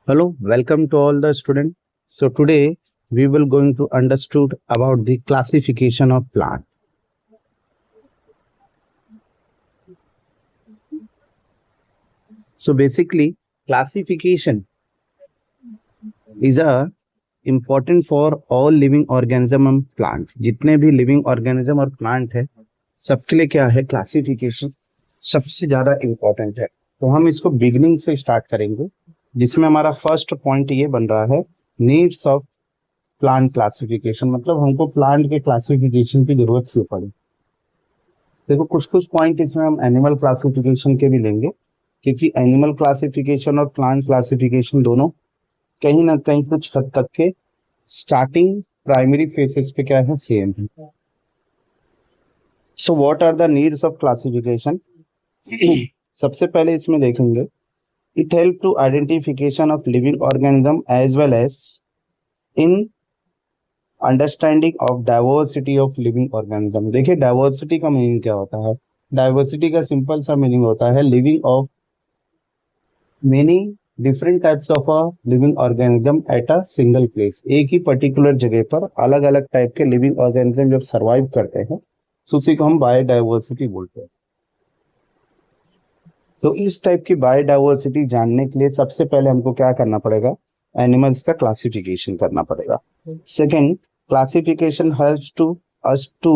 Hello, welcome to all the students. So today we will going to understood about the classification of plant. So basically, classification is a important for all living organism and plant. जितने भी living organism और plant है, सबके लिए क्या है classification सबसे ज्यादा इम्पोर्टेंट है. तो हम इसको बिगिनिंग से स्टार्ट करेंगे, जिसमें हमारा फर्स्ट पॉइंट ये बन रहा है नीड्स ऑफ प्लांट क्लासिफिकेशन. मतलब हमको प्लांट के क्लासिफिकेशन की जरूरत क्यों पड़ी. देखो कुछ कुछ पॉइंट इसमें हम एनिमल क्लासिफिकेशन के भी लेंगे, क्योंकि एनिमल क्लासिफिकेशन और प्लांट क्लासिफिकेशन दोनों कहीं ना कहीं कुछ हद तक के स्टार्टिंग प्राइमरी फेसेस पे क्या है सेम है. So what are the needs of classification. सबसे पहले इसमें देखेंगे it help to identification of living organism as well as in understanding of diversity of living organism. देखिए डाइवर्सिटी का मीनिंग क्या होता है. डाइवर्सिटी का सिंपल सा मीनिंग होता है living of meaning different types of a living organism at a single place. एक ही पर्टिकुलर जगह पर अलग अलग टाइप के लिविंग ऑर्गेनिज्म जब सर्वाइव करते हैं तो उसी को हम बायोडाइवर्सिटी बोलते हैं. तो इस टाइप की बायोडाइवर्सिटी जानने के लिए सबसे पहले हमको क्या करना पड़ेगा, एनिमल्स का क्लासिफिकेशन करना पड़ेगा. Second, classification helps to us to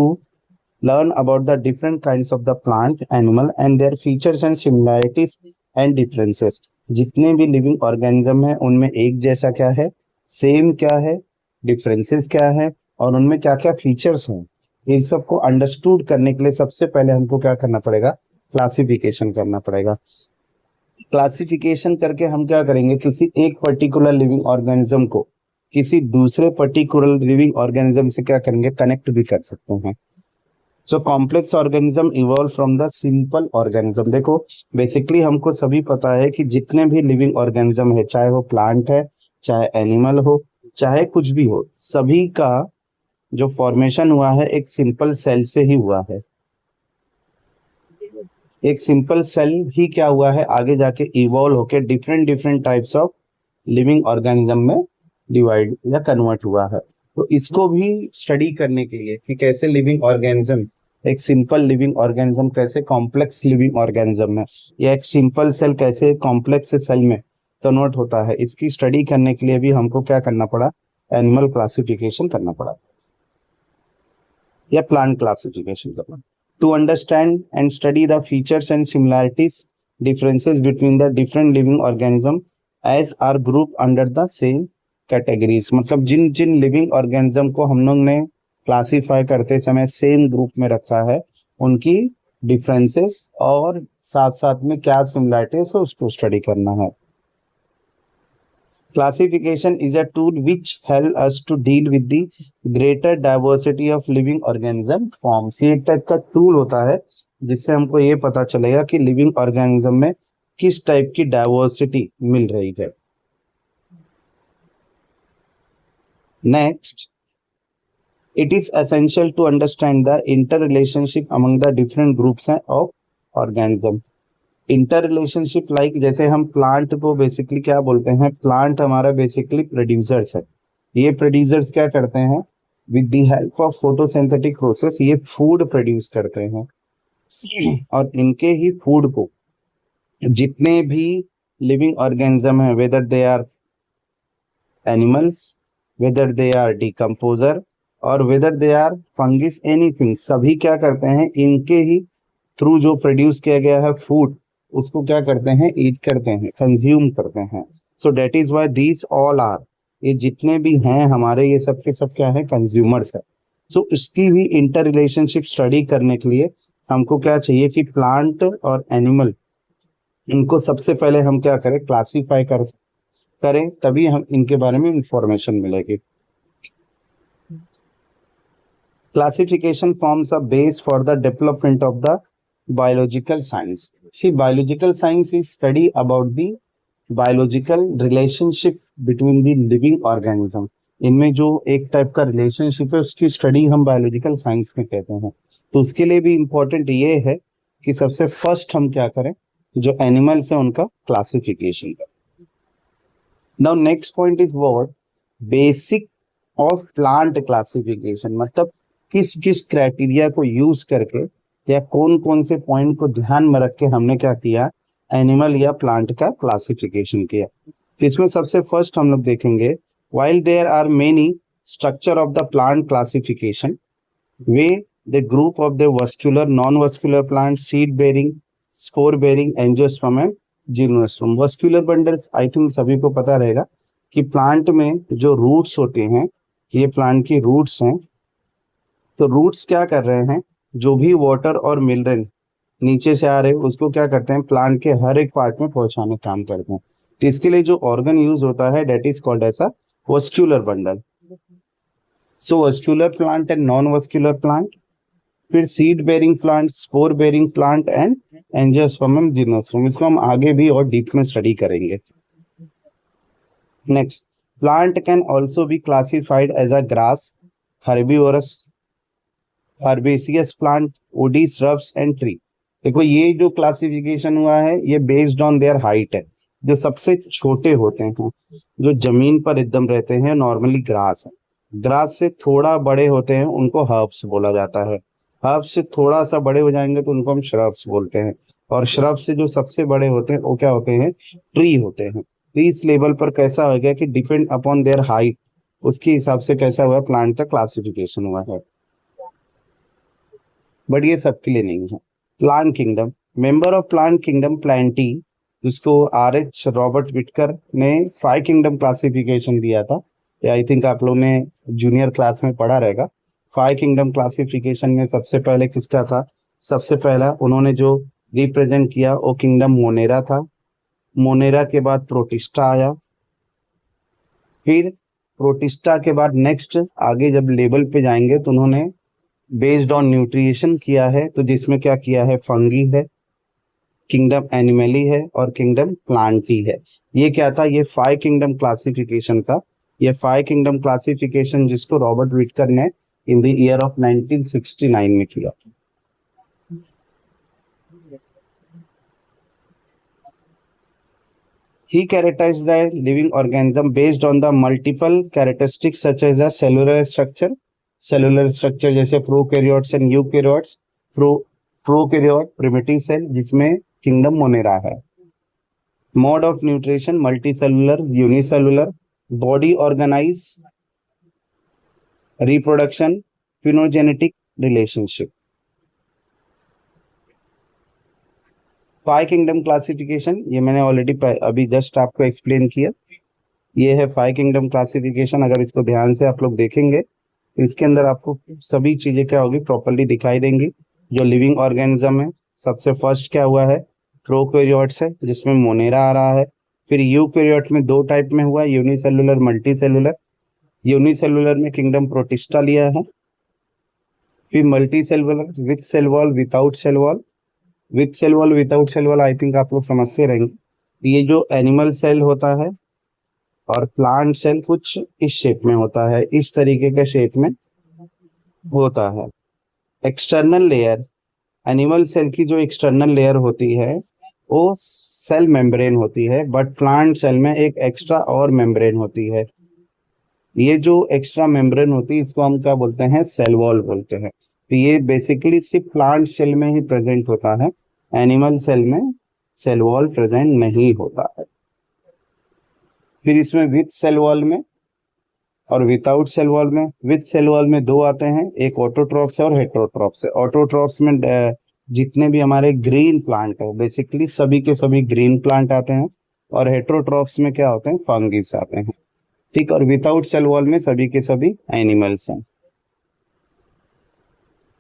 learn about the different kinds of the plant, animal and their features and similarities and differences. जितने भी लिविंग ऑर्गेनिज्म है उनमें एक जैसा क्या है, सेम क्या है, डिफरेंसेस क्या है और उनमें क्या क्या फीचर्स हैं. इन सबको अंडरस्टूड करने के लिए सबसे पहले हमको क्या करना पड़ेगा, क्लासिफिकेशन करना पड़ेगा. क्लासिफिकेशन करके हम क्या करेंगे, किसी एक पर्टिकुलर लिविंग ऑर्गेनिज्म को किसी दूसरे पर्टिकुलर लिविंग ऑर्गेनिज्म से क्या करेंगे, कनेक्ट भी कर सकते हैं. So complex organism evolve from the simple organism. देखो बेसिकली हमको सभी पता है कि जितने भी लिविंग ऑर्गेनिज्म है, चाहे वो प्लांट है, चाहे एनिमल हो, चाहे कुछ भी हो, सभी का जो फॉर्मेशन हुआ है एक सिंपल सेल से ही हुआ है. एक सिंपल सेल ही क्या हुआ है, आगे जाके इवॉल्व होके different different types of living organism में डिवाइड या कन्वर्ट हुआ है. तो इसको भी स्टडी करने के लिए कि कैसे लिविंग ऑर्गेनिज्म, एक सिंपल लिविंग ऑर्गेनिज्म कैसे कॉम्प्लेक्स लिविंग ऑर्गेनिज्म में, या एक सिंपल सेल कैसे कॉम्प्लेक्स सेल में कन्वर्ट होता है, इसकी स्टडी करने के लिए भी हमको क्या करना पड़ा, एनिमल क्लासिफिकेशन करना पड़ा या प्लांट क्लासिफिकेशन करना. To understand and study the features and similarities differences between the different living organism as are group under the same categories. मतलब जिन जिन लिविंग ऑर्गेनिज्म को हम लोग ने क्लासीफाई करते समय सेम ग्रुप में रखा है, उनकी डिफरेंसेस और साथ साथ में क्या सिमिलरिटीज है उसको स्टडी करना है. Classification is a tool which help us to deal with the greater diversity of living organism forms. ये एक टाइप का टूल होता है जिससे हमको ये पता चलेगा कि लिविंग ऑर्गेनिज्म में किस टाइप की डाइवर्सिटी मिल रही है. Next, it is essential to understand the interrelationship among the different groups of organism. Interrelationship like जैसे हम प्लांट को बेसिकली क्या बोलते हैं, प्लांट हमारा बेसिकली प्रोड्यूसर्स है. ये प्रोड्यूसर्स क्या करते हैं, with the help of photosynthetic process ये फूड प्रोड्यूस करते हैं. और इनके ही फूड को जितने भी लिविंग ऑर्गेनिज्म है, whether they are animals, whether they are decomposer और whether they are fungus anything, सभी क्या करते हैं, इनके ही थ्रू जो प्रोड्यूस किया गया है फूड उसको क्या करते हैं, ईट करते हैं, कंज्यूम करते हैं. So that is why these all are, ये जितने भी हैं हमारे ये सब के सब क्या है, कंज्यूमर्स है. सो इसकी भी इंटर रिलेशनशिप स्टडी करने के लिए हमको क्या चाहिए कि प्लांट और एनिमल इनको सबसे पहले हम क्या करें, क्लासीफाई करें, तभी हम इनके बारे में इंफॉर्मेशन मिलेगी. Classification forms a base for the development of the biological science. See biological science is study about the biological relationship between the living organism. इनमें जो एक टाइप का रिलेशनशिप है उसकी स्टडी हम बायोलॉजिकल साइंस में कहते हैं. तो उसके लिए भी इम्पोर्टेंट ये है कि सबसे फर्स्ट हम क्या करें, जो एनिमल्स है उनका क्लासिफिकेशन करें. Now next point is what, basic of plant classification, मतलब किस किस क्राइटेरिया को यूज करके या कौन कौन से पॉइंट को ध्यान में रख के हमने क्या किया, एनिमल या प्लांट का क्लासिफिकेशन किया। इसमें सबसे फर्स्ट हम लोग देखेंगे, while there are many structure of the plant classification, we the group of the vascular, non-vascular plant, seed bearing, spore bearing, angiosperm and gymnosperm। vascular bundles I think सभी को पता रहेगा कि प्लांट में जो रूट्स होते हैं, ये प्लांट की रूट्स हैं। तो रूट्स क्या कर रहे हैं, जो भी वाटर और मिनरल नीचे से आ रहे हैं उसको क्या करते हैं, प्लांट के हर एक पार्ट में पहुंचाने का काम करते हैं। तो इसके लिए जो ऑर्गन यूज होता है that is called as a vascular bundle. So vascular plant and non vascular plant, फिर seed bearing plant, spore bearing plant and angiosperm and gymnosperm. इसको हम आगे भी और डीप में स्टडी करेंगे। Next, plant can also be classified as a grass, herbivorous, herbaceous plant, woody shrubs and tree. देखो ये जो क्लासिफिकेशन हुआ है ये बेस्ड ऑन देयर हाइट है। जो सबसे छोटे होते हैं, जो जमीन पर एकदम रहते हैं, नॉर्मली ग्रास है। ग्रास से थोड़ा बड़े होते हैं उनको हर्ब्स बोला जाता है। हर्ब्स से थोड़ा सा बड़े हो जाएंगे तो उनको हम श्रब्स बोलते हैं। और श्रब से जो सबसे बड़े होते हैं वो क्या होते हैं, ट्री होते हैं। तो इस लेवल पर कैसा हो गया कि डिपेंड अपॉन देयर हाइट, उसके हिसाब से कैसा हुआ प्लांट का क्लासिफिकेशन हुआ है। बट ये सबके लिए नहीं है। Plant kingdom, member of plant kingdom Plantae, जिसको RH रॉबर्ट विटकर ने 5 किंगडम क्लासिफिकेशन दिया था। आई थिंक आप लोगों ने जूनियर क्लास में पढ़ा रहेगा। 5 किंगडम क्लासिफिकेशन में सबसे पहले किसका था, सबसे पहला उन्होंने जो रिप्रेजेंट किया वो किंगडम मोनेरा था। मोनेरा के बाद प्रोटिस्टा आया। फिर प्रोटिस्टा के बाद नेक्स्ट आगे जब लेवल पे जाएंगे तो उन्होंने बेस्ड ऑन न्यूट्रिशन किया है, तो जिसमें क्या किया है, फंगी है, किंगडम एनिमली है और किंगडम प्लांटी है। ये क्या था, ये 5 किंगडम क्लासिफिकेशन था। ये 5 किंगडम क्लासिफिकेशन जिसको रॉबर्ट विटकर ने इन द ईयर ऑफ 1969 में किया। He characterized the living organism based on the multiple characteristics such as the cellular structure जैसे prokaryotes and eukaryotes. Prokaryote primitive cell जिसमें kingdom monera है। Mode of nutrition multicellular, unicellular. Body organise, reproduction, phylogenetic relationship. 5 kingdom classification ये मैंने already अभी just आपको explain किया। ये है 5 किंगडम क्लासिफिकेशन। अगर इसको ध्यान से आप लोग देखेंगे तो इसके अंदर आपको सभी चीजें क्या होगी, प्रॉपर्ली दिखाई देंगी। जो लिविंग ऑर्गेनिज्म है, सबसे फर्स्ट क्या हुआ है, प्रोकैरियोट्स है जिसमें मोनेरा आ रहा है। फिर यूकैरियोट में 2 टाइप में हुआ, यूनिसेलुलर, मल्टी सेलुलर। यूनिसेलुलर में किंगडम प्रोटिस्टा लिया है। फिर multicellular with cell wall, without cell wall. With cell wall, without cell wall I think आप लोग समझते रहेंगे। ये जो एनिमल सेल होता है और प्लांट सेल कुछ इस शेप में होता है, इस तरीके के शेप में होता है। एक्सटर्नल लेयर, एनिमल सेल की जो एक्सटर्नल लेयर होती है वो सेल मेम्ब्रेन होती है, बट प्लांट सेल में एक एक्स्ट्रा और मेम्ब्रेन होती है। ये जो एक्स्ट्रा मेम्ब्रेन होती है इसको हम क्या बोलते हैं, सेल वॉल बोलते हैं। तो ये बेसिकली सिर्फ प्लांट सेल में ही प्रेजेंट होता है, एनिमल सेल में सेल वॉल प्रेजेंट नहीं होता है। फिर इसमें विथ सेल वॉल में और विदाउट सेल वॉल में, विथ सेल वॉल में 2 आते हैं, एक ऑटोट्रॉप्स है और हेटेरोट्रॉप्स है। ऑटोट्रॉप्स में जितने भी हमारे ग्रीन प्लांट है, बेसिकली सभी के सभी ग्रीन प्लांट आते हैं। और हेटेरोट्रॉप्स में क्या होते हैं, फंगिस आते हैं। ठीक, और विदाउट सेल वॉल में सभी के सभी एनिमल्स हैं।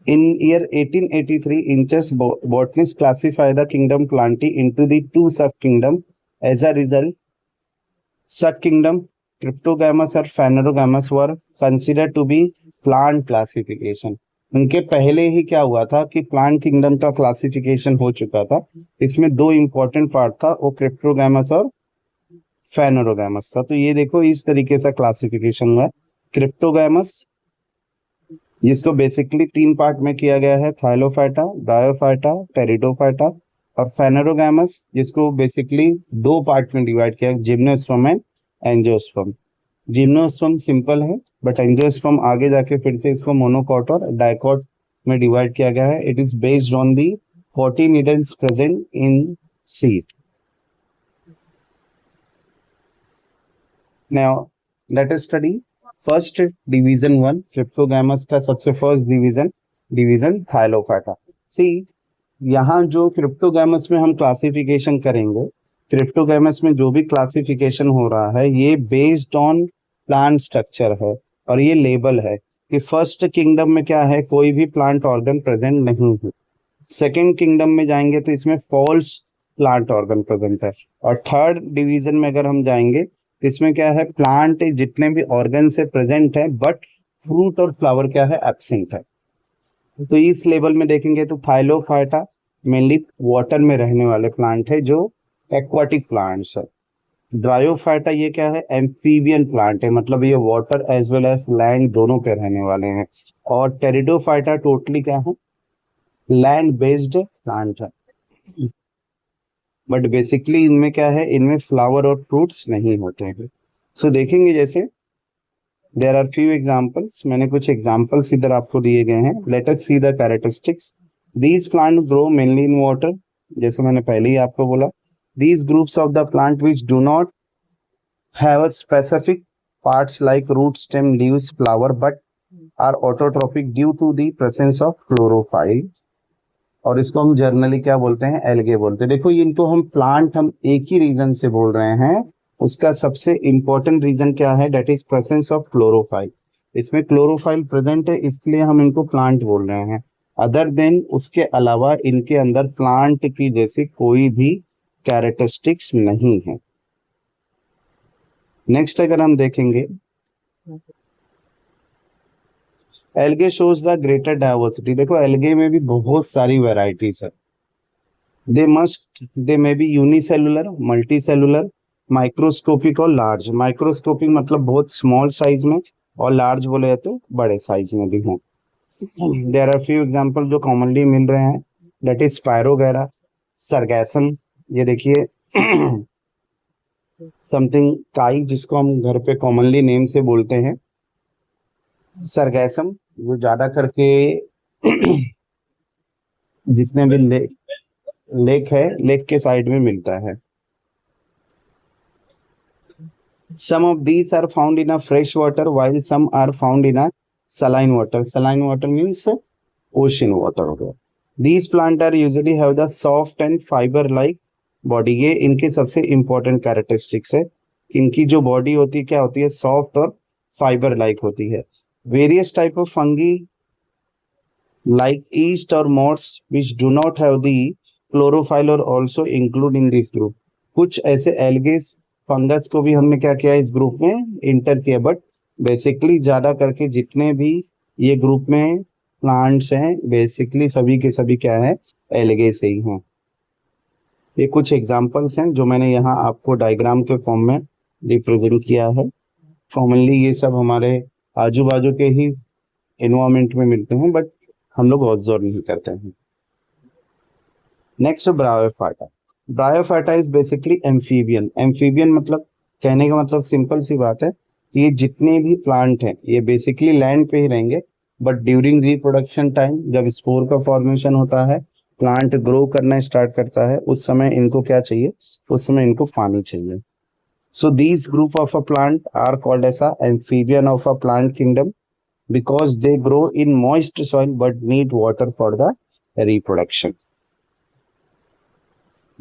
In year 1883, Inches botanists classify the kingdom Plantae into the 2 subkingdom. As a result, subkingdom Cryptogamous और Phanerogamous were considered to be plant classification. उनके पहले ही क्या हुआ था कि प्लांट किंगडम का क्लासिफिकेशन हो चुका था। इसमें 2 इंपॉर्टेंट पार्ट था, वो क्रिप्टोगैमस और फेनोरोगैमस था। तो ये देखो इस तरीके से क्लासिफिकेशन हुआ। क्रिप्टोगैमस जिसको बेसिकली 3 पार्ट में किया गया है, थाइलोफाइटा, ब्रायोफाइटा, टेरिडोफाइटा। और फेनेरोगैमस जिसको बेसिकली 2 पार्ट में डिवाइड किया, gymnosperm and angiosperm. Gymnosperm simple है, बट एंजियोस्पर्म आगे जाके फिर से इसको मोनोकॉट और डाइकॉट में डिवाइड किया गया है। It is based on the 14 needles present in seed. Now let us study first division one, cryptogams का सबसे फर्स्ट डिवीजन थाइलोफाइटा। सी, यहाँ जो क्रिप्टोगैमस में हम क्लासिफिकेशन करेंगे, क्रिप्टोगैमस में जो भी क्लासिफिकेशन हो रहा है ये बेस्ड ऑन प्लांट स्ट्रक्चर है, और ये लेबल है कि फर्स्ट किंगडम में क्या है, कोई भी प्लांट ऑर्गन प्रेजेंट नहीं है। सेकेंड किंगडम में जाएंगे तो इसमें फॉल्स प्लांट ऑर्गन प्रेजेंट है, और थर्ड डिवीजन में अगर हम जाएंगे तो इसमें क्या है, प्लांट जितने भी ऑर्गन से प्रेजेंट है बट फ्रूट और फ्लावर क्या है, एब्सेंट है। तो इस लेवल में देखेंगे तो थाइलोफाइटा मेनली वाटर में रहने वाले प्लांट है, जो एक्वाटिक प्लांट्स है। ड्रायोफाइटा ये क्या है, एम्फीबियन प्लांट है, मतलब ये water as well as land दोनों पे रहने वाले हैं। और टेरिडोफाइटा टोटली क्या है, लैंड बेस्ड प्लांट है, बट बेसिकली इनमें क्या है, इनमें फ्लावर और फ्रूट्स नहीं होते हैं। सो देखेंगे जैसे देयर आर फ्यू एग्जांपल्स, मैंने कुछ एग्जांपल्स इधर आपको दिए गए हैं। Let us see the characteristics. These plant grow mainly in water, जैसे मैंने पहले ही आपको बोला। These groups of the plant which do not have a specific parts like root, stem, leaves, flower, but are autotrophic due to the presence of chlorophyll, और इसको हम generally क्या बोलते हैं, एल्गे बोलते हैं। देखो इनको हम प्लांट हम एक ही रीजन से बोल रहे हैं, उसका सबसे इंपॉर्टेंट रीजन क्या है, that is presence of chlorophyll. इसमें क्लोरोफाइल प्रेजेंट है, इसलिए हम इनको प्लांट बोल रहे हैं। अदर देन उसके अलावा इनके अंदर प्लांट की जैसी कोई भी कैरेक्टरिस्टिक्स नहीं है। नेक्स्ट अगर हम देखेंगे, algae shows the greater diversity. देखो एल्गे में भी बहुत सारी वेराइटीज है। They may be unicellular, multicellular, microscopic और लार्ज। माइक्रोस्कोपिक मतलब बहुत स्मॉल साइज में, और लार्ज बोले तो बड़े साइज में भी हैं। देयर आर फ्यू एग्जांपल जो कॉमनली मिल रहे हैं, दैट इज स्पायरोगैरा, सरगैसम, ये देखिए समथिंग काई, जिसको हम घर पे कॉमनली नेम से बोलते हैं सरगैसम, वो ज्यादा करके जितने भी लेक है, लेक के साइड में मिलता है। Some of these are found in a fresh water while some are found in a saline water. Saline water means ocean water हो गया। These plants are usually have the soft and fiber like body. ये इनके सबसे important characteristics है। इनकी जो body होती है क्या होती है, soft और fiber like होती है। Various type of fungi like yeast or moths which do not have the chlorophyll are also included in this group. कुछ ऐसे एल्गेस फंगस को भी हमने क्या किया, इस ग्रुप में इंटर किया, बट बेसिकली ज्यादा करके जितने भी ये ग्रुप में प्लांट्स हैं बेसिकली सभी के सभी क्या है, एल्गे से ही हैं। ये कुछ एग्जांपल्स हैं जो मैंने यहाँ आपको डायग्राम के फॉर्म में रिप्रेजेंट किया है। कॉमनली ये सब हमारे आजू बाजू के ही एनवायरमेंट में मिलते हैं, बट हम लोग ऑब्जर्व नहीं करते हैं। Next bryophyta. Bryophyta is basically amphibian. Amphibian मतलब, कहने का मतलब सिंपल सी बात है, ये जितने भी प्लांट हैं ये बेसिकली लैंड पे ही रहेंगे, बट ड्यूरिंग रिप्रोडक्शन टाइम जब स्पोर का फॉर्मेशन होता है, प्लांट ग्रो करना स्टार्ट करता है, उस समय इनको क्या चाहिए, उस समय इनको पानी चाहिए। So these group of a plant are called as a amphibian of a plant kingdom because they grow in moist soil but need water for the reproduction.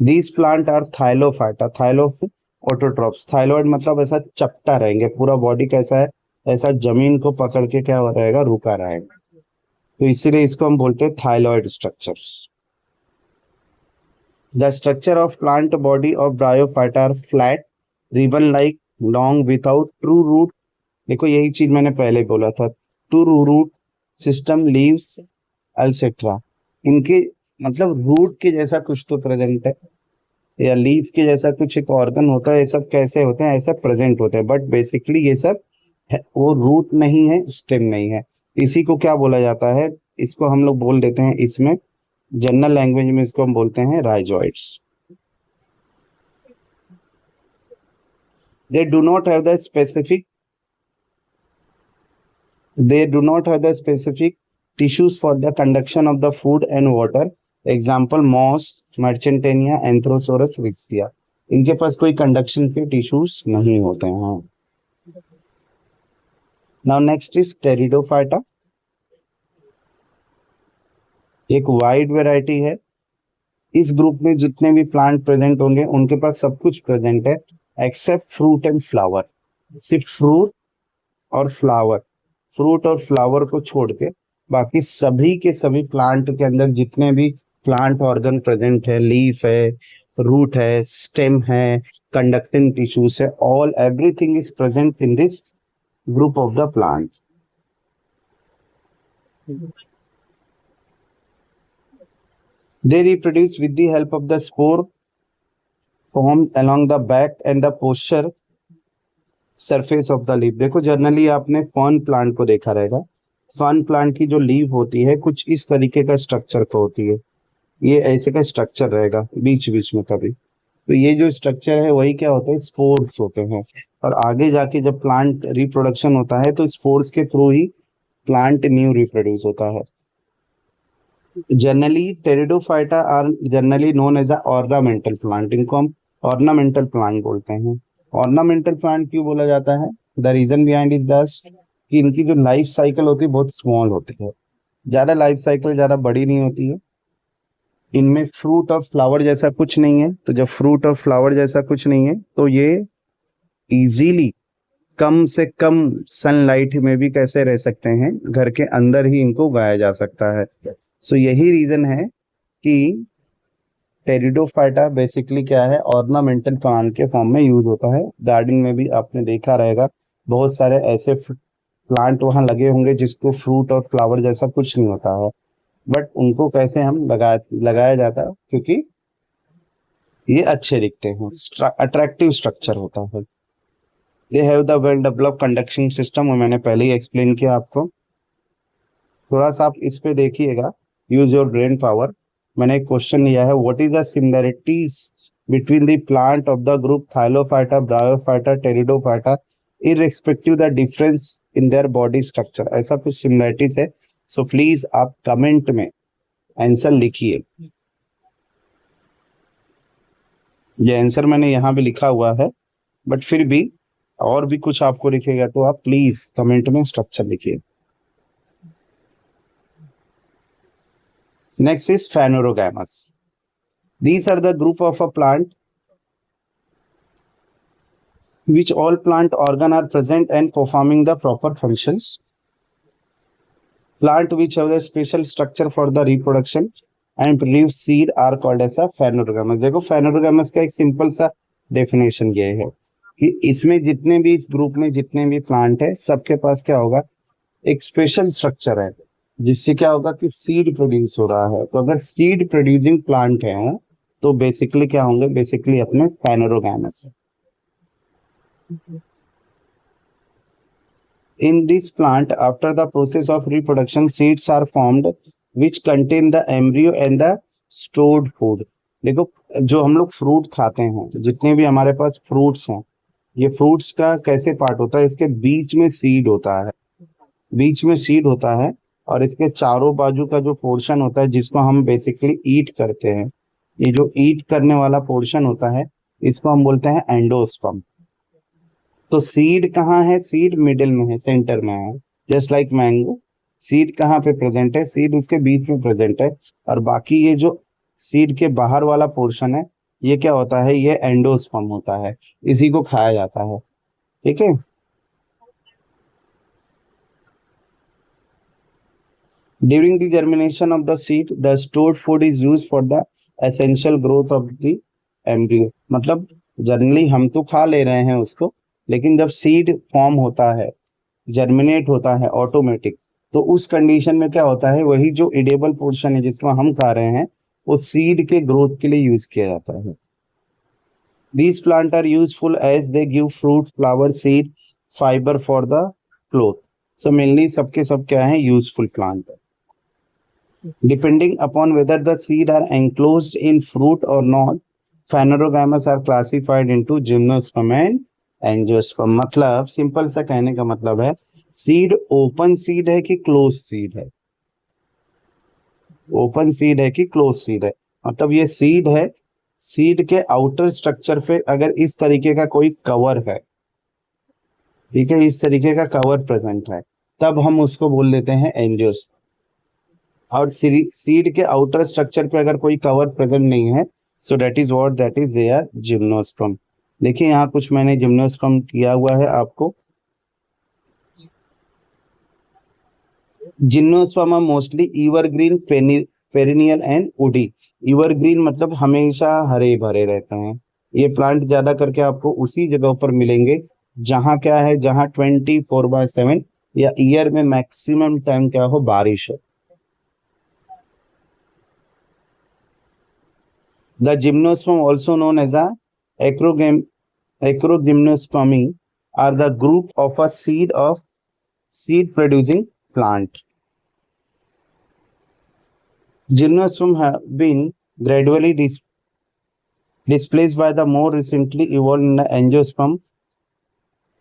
These plant are thylophyta, autotrophs। थाइलॉइड मतलब ऐसा चपटा रहेंगे, पूरा body कैसा है, ऐसा जमीन को पकड़ के क्या हो रहेगा, रुका रहेगा, तो इसीलिए इसको हम बोलते हैं thalloid structures. The structure of plant body of bryophyta are flat, ribbon like, long, without true root. देखो यही चीज मैंने पहले बोला था, true root system, leaves etcetera. इनके मतलब रूट के जैसा कुछ तो प्रेजेंट है, या लीफ के जैसा कुछ एक ऑर्गन होता है, ये सब कैसे होते हैं, ऐसा प्रेजेंट होते हैं, बट बेसिकली ये सब है, वो रूट नहीं है, स्टेम नहीं है। इसी को क्या बोला जाता है, इसको हम लोग बोल देते हैं, इसमें जनरल लैंग्वेज में इसको हम बोलते हैं rhizoids. they do not have the specific tissues for the conduction of the food and water. Example, moss, Merchantania, Anthrosaurus rixia. इनके पास कोई कंडक्शन के टिश्यूज नहीं होते हैं. Now next is pteridophyta. एक वाइड वैरायटी है. इस ग्रुप में जितने भी प्लांट प्रेजेंट होंगे उनके पास सब कुछ प्रेजेंट है एक्सेप्ट फ्रूट एंड फ्लावर. सिर्फ फ्रूट और फ्लावर को छोड़ के बाकी सभी के सभी प्लांट के अंदर जितने भी प्लांट ऑर्गन प्रेजेंट है, लीफ है, रूट है, स्टेम है, कंडक्टिंग टिश्यूज है, all everything is present in this group of the plant. They reproduce with the help of the spore formed along the back and the posterior surface of the leaf. देखो generally आपने fern plant को देखा रहेगा. Fern plant की जो leaf होती है कुछ इस तरीके का स्ट्रक्चर का होती है. ये ऐसे का स्ट्रक्चर रहेगा बीच बीच में कभी. तो ये जो स्ट्रक्चर है वही क्या होता है, स्पोर्स होते हैं. और आगे जाके जब प्लांट रिप्रोडक्शन होता है तो स्पोर्स के थ्रू ही प्लांट न्यू रिप्रोड्यूस होता है. Generally pteridophyta are generally known as a ornamental plant. इनको हम ऑर्नामेंटल प्लांट बोलते हैं. ऑर्नामेंटल प्लांट क्यों बोला जाता है? द रीजन बिहाइंड इज दस कि इनकी जो लाइफ साइकिल होती है बहुत स्मॉल होती है. ज्यादा लाइफ साइकिल ज्यादा बड़ी नहीं होती है. इनमें फ्रूट और फ्लावर जैसा कुछ नहीं है. तो जब फ्रूट और फ्लावर जैसा कुछ नहीं है तो ये इजीली कम से कम सनलाइट में भी कैसे रह सकते हैं, घर के अंदर ही इनको उगाया जा सकता है. सो यही रीजन है कि टेरिडोफाइटा बेसिकली क्या है, ऑर्नामेंटल प्लांट के फॉर्म में यूज होता है. गार्डन में भी आपने देखा रहेगा बहुत सारे ऐसे प्लांट वहां लगे होंगे जिसको फ्रूट और फ्लावर जैसा कुछ नहीं होता है, बट उनको कैसे हम लगाया जाता है क्योंकि ये अच्छे दिखते हैं, अट्रैक्टिव स्ट्रक्चर होता है. They have the well developed conducting system. मैंने पहले ही एक्सप्लेन किया आपको. थोड़ा सा आप इस पे देखिएगा, यूज योर ब्रेन पावर. मैंने एक क्वेश्चन लिया है, what is the similarities between the plant of the group thallophyta, bryophyta, pteridophyta irrespective the difference in their body structure. ऐसा कुछ सिमिलरिटीज है. सो प्लीज आप कमेंट में आंसर लिखिए. ये आंसर मैंने यहाँ भी लिखा हुआ है, बट फिर भी और भी कुछ आपको दिखेगा तो आप प्लीज कमेंट में स्ट्रक्चर लिखिए. Next is Phanerogamous. These are the group of a plant which all plant organ are present and performing the proper functions. Plant which have a special structure for the reproduction and produce seed are called as a Phanerogamous. देखो Phanerogamous का एक simple सा definition ये है कि इसमें जितने भी इस ग्रुप में जितने भी प्लांट है सबके पास क्या होगा, एक स्पेशल स्ट्रक्चर है जिससे क्या होगा कि सीड प्रोड्यूस हो रहा है. तो अगर सीड प्रोड्यूसिंग प्लांट है तो बेसिकली क्या होंगे, बेसिकली अपने Phanerogamous है. In this plant, after the process of reproduction, seeds are formed which contain the embryo and the stored food. देखो जो हम लोग फ्रूट खाते हैं, जितने भी हमारे पास फ्रूट्स हैं, ये फ्रूट्स का कैसे पार्ट होता है, इसके बीच में सीड होता है. बीच में सीड होता है और इसके चारों बाजू का जो पोर्शन होता है जिसको हम बेसिकली ईट करते हैं, ये जो ईट करने वाला पोर्शन होता है इसको हम बोलते हैं एंडोस्पर्म. तो सीड कहाँ है, सीड मिडिल में है, सेंटर में है. जस्ट लाइक मैंगो, सीड कहाँ पे प्रेजेंट है, सीड उसके बीच में प्रेजेंट है. और बाकी ये जो सीड के बाहर वाला पोर्शन है ये क्या होता है, ये एंडोस्पर्म होता है, इसी को खाया जाता है. ठीक है. During the germination of the seed, the stored food is used for the essential growth of the embryo. मतलब जनरली हम तो खा ले रहे हैं उसको, लेकिन जब सीड फॉर्म होता है, जर्मिनेट होता है ऑटोमेटिक, तो उस कंडीशन में क्या होता है, वही जो एडिबल पोर्शन है जिसको हम खा रहे हैं वो सीड के ग्रोथ के लिए यूज किया जाता है. These plants are useful as they give fruit, flower, seed, fiber for the cloth. So mainly सबके सब क्या है, यूजफुल प्लांट है. Depending upon whether the seed are enclosed in fruit or not, Phanerogamous are classified into gymnosperm and angiosperm मतलब simple सा कहने का मतलब है सीड ओपन सीड है कि क्लोज सीड है, ओपन सीड है कि क्लोज सीड है। मतलब ये सीड है, सीड के आउटर स्ट्रक्चर पे अगर इस तरीके का कोई कवर है, ठीक है, इस तरीके का कवर प्रेजेंट है, तब हम उसको बोल देते हैं एंजियोस्पर्म। और सीड के आउटर स्ट्रक्चर पे अगर कोई कवर प्रेजेंट नहीं है, so that is there gymnosperm. देखिए यहाँ कुछ मैंने जिम्नोस्पर्म किया हुआ है आपको। Gymnosperm are mostly evergreen perennial and woody. Evergreen मतलब हमेशा हरे भरे रहते हैं। ये प्लांट ज्यादा करके आपको उसी जगह पर मिलेंगे जहाँ क्या है, जहाँ 24/7 या ईयर में मैक्सिमम टाइम क्या हो, बारिश हो। The gymnosperm, also known as a acrogymnospermy, are the group of a seed producing plant. Gymnosperm have been gradually displaced by the more recently evolved in the angiosperm.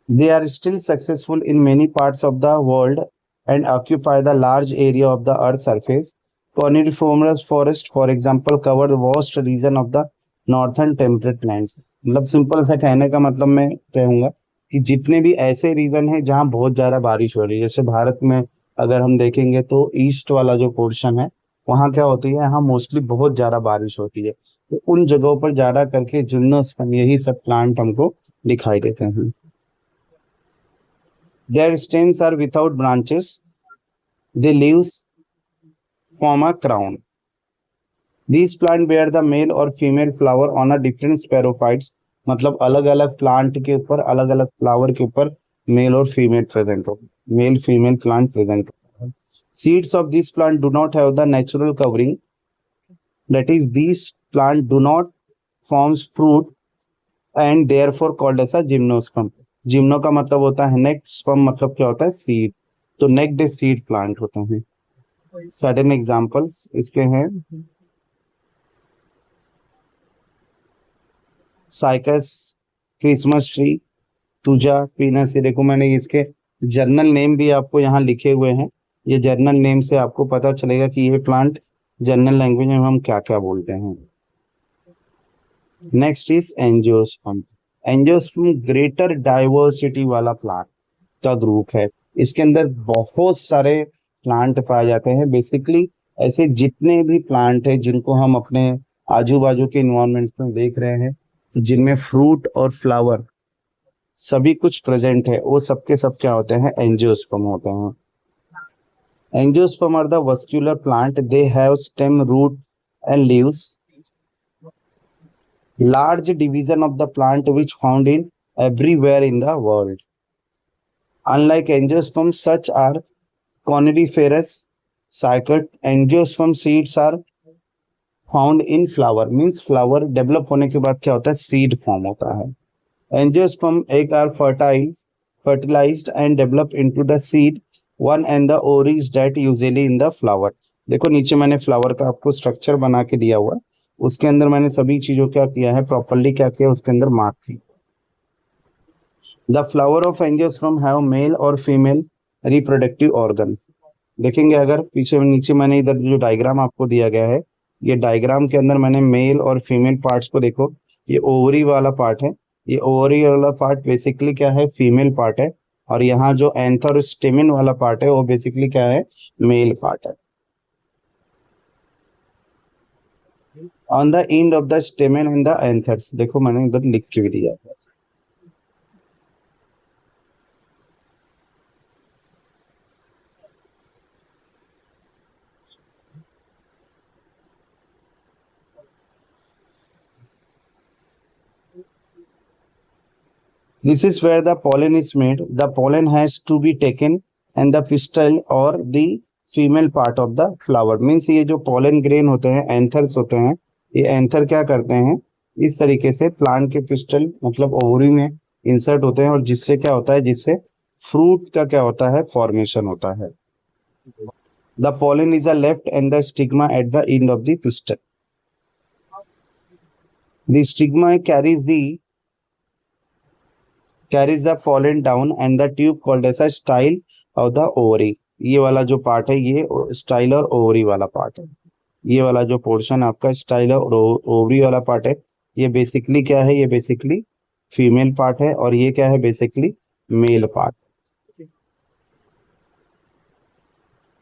They are still successful in many parts of the world and occupy the large area of the Earth's surface. Coniferous forest, for example, cover the vast region of the northern temperate lands. मतलब simple सा कहने का मतलब मैं कहूंगा कि जितने भी ऐसे रीजन है जहाँ बहुत ज्यादा बारिश हो रही है, जैसे भारत में अगर हम देखेंगे तो ईस्ट वाला जो पोर्शन है वहाँ क्या होती है, यहाँ मोस्टली बहुत ज्यादा बारिश होती है, तो उन जगहों पर ज्यादा करके जिम्नोस्पर्म यही सब प्लांट हमको दिखाई देते हैं। Their stems are without branches. The leaves form a crown. These plants bear the male or female flower on a different sporophytes. मतलब अलग अलग प्लांट के ऊपर, अलग अलग फ्लावर के ऊपर मेल और फीमेल प्रेजेंट हो, मेल फीमेल प्लांट प्रेजेंट हो। Seeds of this plant do not have the natural covering. That is, these plants do not form fruit and therefore called as a gymnosperm. Gymno का मतलब होता है necked, sperm मतलब क्या होता है, seed. तो नेक्ड सीड प्लांट होते हैं। सर्टेन एग्जांपल्स इसके हैं साइकस, क्रिसमस ट्री, तुजा, पीनस। ये देखो मैंने इसके जर्नल नेम भी आपको यहाँ लिखे हुए हैं। ये जर्नल नेम से आपको पता चलेगा कि ये प्लांट जर्नल लैंग्वेज में हम क्या क्या बोलते हैं। Next is angiosperm. Angiosperm greater diversity वाला प्लांट का ग्रुप है। इसके अंदर बहुत सारे प्लांट पाए जाते हैं। बेसिकली ऐसे जितने भी प्लांट है जिनको हम अपने आजू बाजू के इन्वायरमेंट में देख रहे हैं, जिनमें फ्रूट और फ्लावर सभी कुछ प्रेजेंट है, वो सबके सब क्या होते हैं, एंजियोस्पर्म होते हैं। Angiosperm are the vascular plant, they have stem, root and leaves. Large division of the plant which found in everywhere in the world. Unlike angiosperm, such are coniferous cycad. Angiosperm seeds are found in flower, means flower develop होने के बाद क्या होता है, seed form होता है। Angiosperm egg are fertilized and develop into the seed one and the ovaries that usually in the flower। देखो नीचे मैंने फ्लावर का आपको स्ट्रक्चर बना के दिया हुआ, उसके अंदर मैंने सभी चीजों क्या किया है, प्रॉपर्ली क्या किया, उसके अंदर मार्क किया। The flower of angiosperm have mail और फीमेल रिप्रोडक्टिव ऑर्गन। देखेंगे अगर पीछे नीचे मैंने इधर जो डायग्राम आपको दिया गया है, ये डायग्राम के अंदर मैंने मेल और फीमेल पार्ट्स को देखो, ये ओवरी वाला पार्ट है, ये ओवरी वाला पार्ट बेसिकली क्या है, फीमेल पार्ट है, और यहाँ जो एंथर और स्टेमिन वाला पार्ट है वो बेसिकली क्या है, मेल पार्ट है। On the end of the stamen and the anthers, देखो मैंने इधर लिख के भी दिया है। This is where the pollen is made. The pollen has to be taken and the pistil or the female part of the flower, means ये जो pollen grain होते हैं, एंथर्स होते हैं, ये एंथर क्या करते हैं, इस तरीके से प्लांट के पिस्टल मतलब ओवरी में इंसर्ट होते हैं, और जिससे क्या होता है, जिससे फ्रूट का क्या होता है, फॉर्मेशन होता है। The pollen is left and the stigma at the end of the pistil. The stigma carries the carries the pollen down and the tube called as a style of the ovary. ये वाला जो part है ये style और ovary वाला part है। ये वाला जो पोर्शन आपका स्टाइल और ओवरी वाला पार्ट है, ये बेसिकली क्या है, ये बेसिकली फीमेल पार्ट है, और ये क्या है, बेसिकली मेल पार्ट।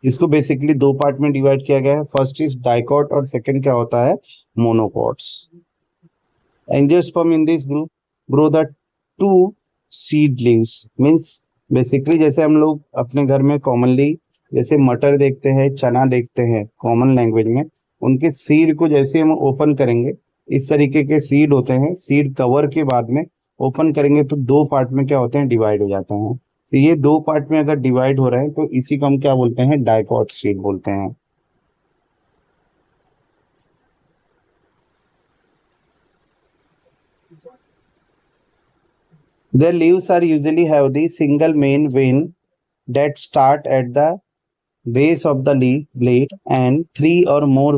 इसको बेसिकली दो पार्ट में डिवाइड किया गया है। फर्स्ट इज डाइकॉट और सेकंड क्या होता है, monocots. Angiosperm in this group grow the two seedlings. Means basically जैसे हम लोग अपने घर में कॉमनली जैसे मटर देखते हैं, चना देखते हैं कॉमन लैंग्वेज में, उनके सीड को जैसे हम ओपन करेंगे इस तरीके के सीड होते हैं। सीड कवर के बाद में ओपन करेंगे तो दो पार्ट में क्या होते हैं, डिवाइड हो जाते हैं। तो ये दो पार्ट में अगर डिवाइड हो रहे हैं तो इसी को हम क्या बोलते हैं, डाइकॉट सीड बोलते हैं। Their leaves are usually have the single main vein that start at the base of the leaf blade, and three or more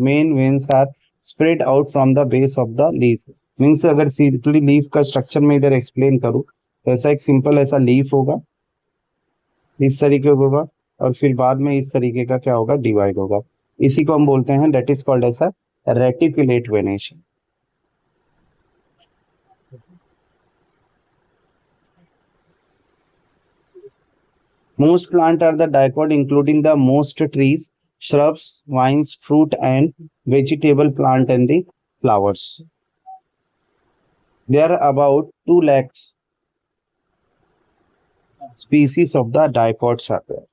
main veins are spread out from the base of the leaf. Means अगर simply leaf का structure में इधर explain करूँ तो ऐसा एक simple ऐसा leaf होगा, इस तरीके का होगा, और फिर बाद में इस तरीके का क्या होगा, डिवाइड होगा। इसी को हम बोलते हैं, that is called as a reticulate venation. Most plants are the dicot, including the most trees, shrubs, vines, fruit, and vegetable plant and the flowers. There are about 2 lakhs species of the dicots are there.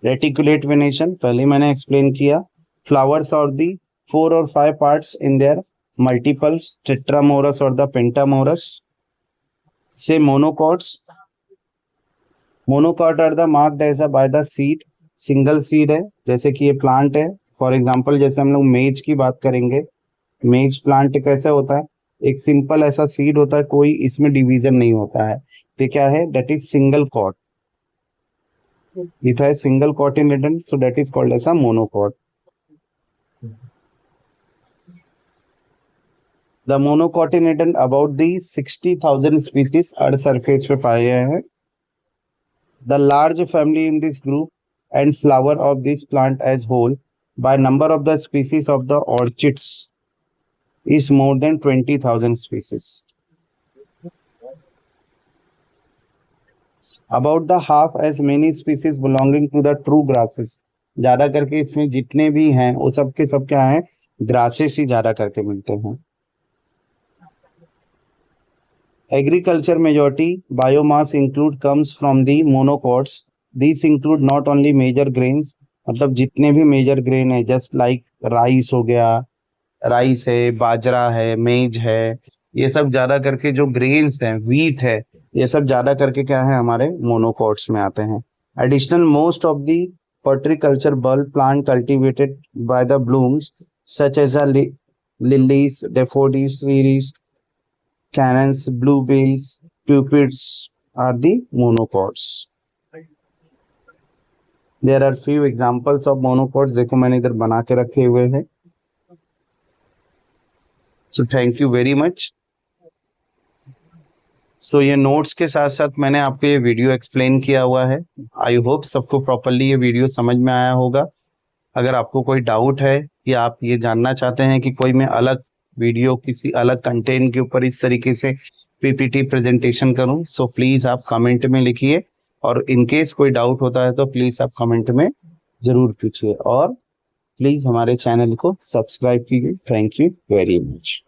Reticulate venation, पहले मैंने explain किया. Flowers are the 4 or 5 parts in their multiples, tetramorous or the pentamorous. Say monocots. Monocot are the marked as by the seed, single seed है, जैसे कि ये plant है। For example जैसे हम लोग मेज की बात करेंगे, मेज प्लांट कैसे होता है, एक सिंपल ऐसा सीड होता है, कोई इसमें डिवीजन नहीं होता है। तो क्या है, that is single cot. It है single cotyledon, so that is called as a monocot. The monocotyledon about the 60,000 species earth surface पे पाए गए हैं। The large family in this group and flower of this plant as whole by number of the species of the orchids is more than 20,000 species. About the half as many species belonging to the true grasses. ज्यादा करके इसमें जितने भी हैं वो सब के सब क्या हैं, ग्रासेस ही ज्यादा करके मिलते हैं। Agriculture majority biomass include comes from the monocots. These include not only major grains, मतलब जितने भी मेजर ग्रेन है, जस्ट लाइक राइस हो गया, राइस है, बाजरा है, मेज है, ये सब ज्यादा करके जो ग्रेन्स हैं, व्हीट है, ये सब ज्यादा करके क्या है, हमारे मोनोकोट्स में आते हैं। Additional most of the horticulture bulb plant cultivated by the blooms such as lilies, daffodils, iris, cannons, bluebells, cupids are the monocots. There are few examples of monocots, देखो मैंने इधर बना के रखे हुए हैं। So thank you very much. So ये notes के साथ साथ मैंने आपको ये वीडियो एक्सप्लेन किया हुआ है। आई होप सबको प्रॉपरली ये वीडियो समझ में आया होगा। अगर आपको कोई डाउट है कि आप ये जानना चाहते हैं कि कोई मैं अलग वीडियो किसी अलग कंटेंट के ऊपर इस तरीके से पीपीटी प्रेजेंटेशन करूं, सो प्लीज आप कमेंट में लिखिए, और इनकेस कोई डाउट होता है तो प्लीज आप कमेंट में जरूर पूछिए, और प्लीज हमारे चैनल को सब्सक्राइब कीजिए। Thank you very much.